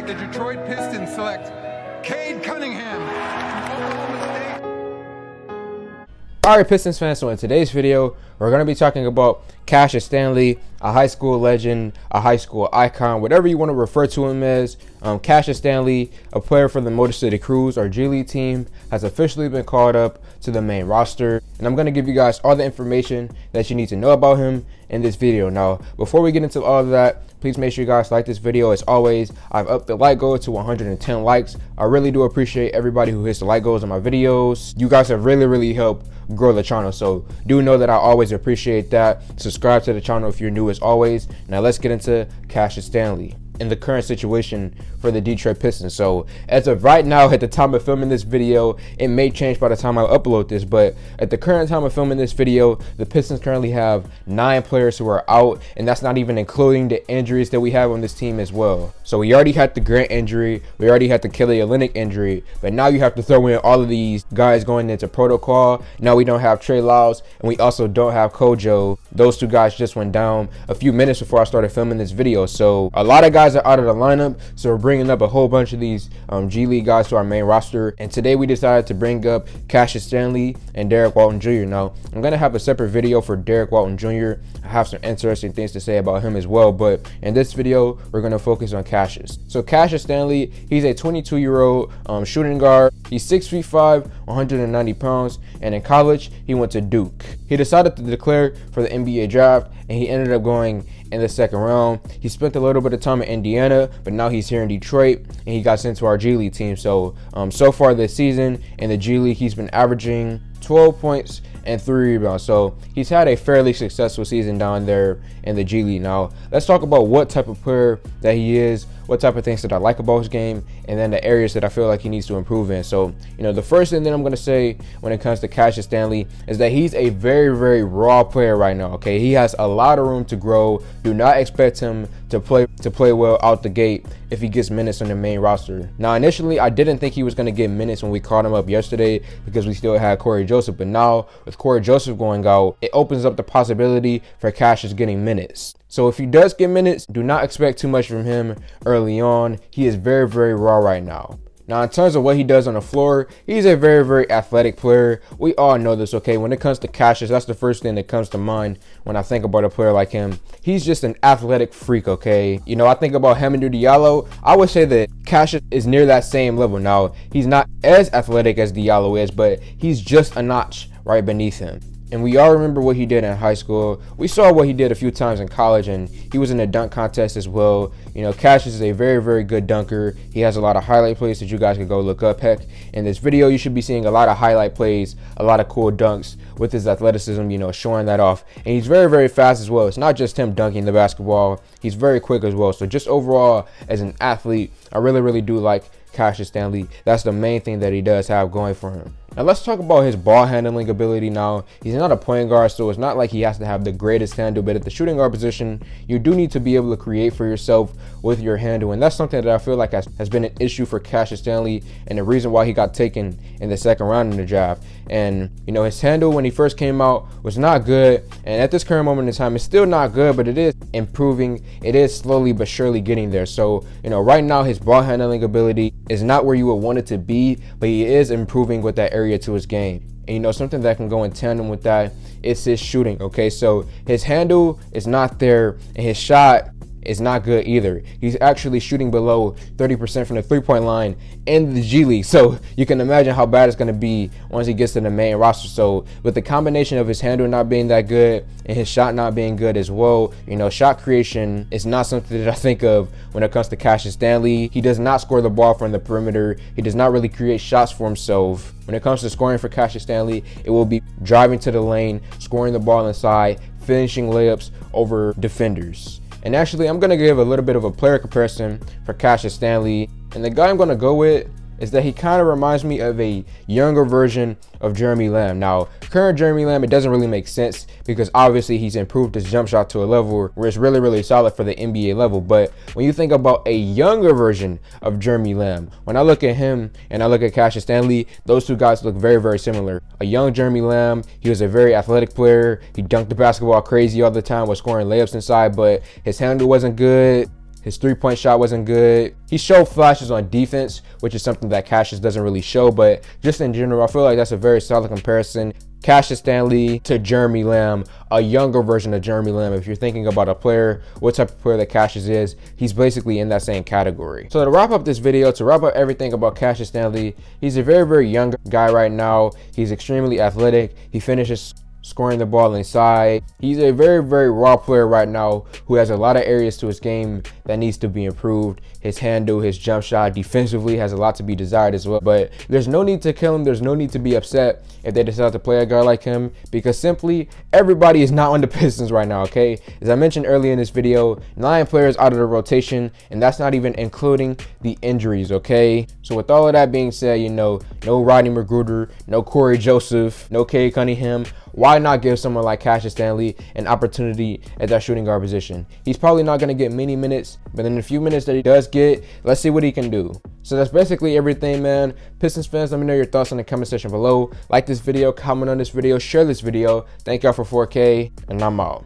the Detroit Pistons select Cade Cunningham from Oklahoma State. Alright, Pistons fans, so in today's video, we're going to be talking about Cassius Stanley, a high school legend, a high school icon, whatever you want to refer to him as. Cassius Stanley, a player for the Motor City Cruise, our G League team, has officially been called up to the main roster. And I'm going to give you guys all the information that you need to know about him in this video. Now, before we get into all of that, please make sure you guys like this video. As always, I've upped the like goal to 110 likes. I really do appreciate everybody who hits the like goals on my videos. You guys have really helped grow the channel, so do know that I always appreciate that. Subscribe to the channel if you're new as always. Now let's get into Cassius Stanley in the current situation for the Detroit Pistons. So as of right now, at the time of filming this video, it may change by the time I upload this, but at the current time of filming this video, the Pistons currently have 9 players who are out, and that's not even including the injuries that we have on this team as well. So we already had the Grant injury, we already had the Kelly Olynyk injury, but now you have to throw in all of these guys going into protocol. Now we don't have Trey Lyles, and we also don't have Kojo. Those 2 guys just went down a few minutes before I started filming this video. So a lot of guys are out of the lineup, so we're bringing up a whole bunch of these G League guys to our main roster. And today we decided to bring up Cassius Stanley and Derek Walton Jr. Now, I'm going to have a separate video for Derek Walton Jr. I have some interesting things to say about him as well, but in this video, we're going to focus on Cassius. So Cassius Stanley, he's a 22-year-old shooting guard. He's 6'5", 190 pounds, and in college, he went to Duke. He decided to declare for the NBA draft, and he ended up going in the 2nd round. He spent a little bit of time in Indiana, but now he's here in Detroit, and he got sent to our G League team. So so far this season in the G League, he's been averaging 12 points and 3 rebounds. So he's had a fairly successful season down there in the G League. Now let's talk about what type of player that he is, what type of things that I like about his game, and then the areas that I feel like he needs to improve in. So, the first thing that I'm going to say when it comes to Cassius Stanley is that he's a very raw player right now, okay? He has a lot of room to grow. Do not expect him to play well out the gate if he gets minutes on the main roster. Now, initially, I didn't think he was going to get minutes when we called him up yesterday because we still had Corey Joseph, but now with Corey Joseph going out, it opens up the possibility for Cassius getting minutes. So if he does get minutes, do not expect too much from him early on. He is very raw right now. Now, in terms of what he does on the floor, he's a very athletic player. We all know this, okay? When it comes to Cassius, that's the first thing that comes to mind when I think about a player like him. He's just an athletic freak, okay? I think about Hamidou Diallo. I would say that Cassius is near that same level. Now, he's not as athletic as Diallo is, but he's just a notch right beneath him. And we all remember what he did in high school. We saw what he did a few times in college, and he was in a dunk contest as well. Cassius is a very good dunker. He has a lot of highlight plays that you guys can go look up. Heck, in this video, you should be seeing a lot of highlight plays, a lot of cool dunks with his athleticism, showing that off. And he's very fast as well. It's not just him dunking the basketball. He's very quick as well. So just overall, as an athlete, I really do like Cassius Stanley. That's the main thing that he does have going for him. Now let's talk about his ball handling ability. Now, he's not a point guard, so it's not like he has to have the greatest handle, but at the shooting guard position, you do need to be able to create for yourself with your handle, and that's something that I feel like has been an issue for Cassius Stanley, and the reason why he got taken in the 2nd round in the draft. And his handle when he first came out was not good, and at this current moment in time, it's still not good, but it is improving. It is slowly but surely getting there. So right now his ball handling ability is not where you would want it to be, but he is improving with that area to his game. And something that can go in tandem with that is his shooting, okay? So his handle is not there, and his shot is not good either. He's actually shooting below 30% from the 3-point line in the G League. So you can imagine how bad it's going to be once he gets to the main roster. So with the combination of his handle not being that good and his shot not being good as well, shot creation is not something that I think of when it comes to Cassius Stanley. He does not score the ball from the perimeter. He does not really create shots for himself. When it comes to scoring for Cassius Stanley, it will be driving to the lane, scoring the ball inside, finishing layups over defenders. And actually, I'm going to give a little bit of a player comparison for Cassius Stanley. And the guy I'm going to go with is that he kind of reminds me of a younger version of Jeremy Lamb. Now, current Jeremy Lamb, it doesn't really make sense because obviously he's improved his jump shot to a level where it's really solid for the NBA level. But when you think about a younger version of Jeremy Lamb, when I look at him and I look at Cassius Stanley, those 2 guys look very similar. A young Jeremy Lamb, he was a very athletic player. He dunked the basketball crazy all the time, was scoring layups inside, but his handle wasn't good. His three-point shot wasn't good. He showed flashes on defense, which is something that Cassius doesn't really show, but just in general, I feel like that's a very solid comparison. Cassius Stanley to Jeremy Lamb, a younger version of Jeremy Lamb. If you're thinking about a player, what type of player that Cassius is, he's basically in that same category. So to wrap up this video, to wrap up everything about Cassius Stanley, he's a very, very young guy right now. He's extremely athletic. He finishes scoring the ball inside. He's a very, very raw player right now who has a lot of areas to his game that needs to be improved. His handle, his jump shot, defensively has a lot to be desired as well. But there's no need to kill him. There's no need to be upset if they decide to play a guy like him, because simply everybody is not on the Pistons right now, okay? As I mentioned earlier in this video, 9 players out of the rotation, and that's not even including the injuries, okay? So with all of that being said, you know, no Rodney McGruder, no Corey Joseph, no Cade Cunningham. Why not give someone like Cassius Stanley an opportunity at that shooting guard position? He's probably not going to get many minutes, but in the few minutes that he does get, let's see what he can do. So that's basically everything, man. Pistons fans, let me know your thoughts in the comment section below. Like this video, comment on this video, share this video. Thank y'all for 4K, and I'm out.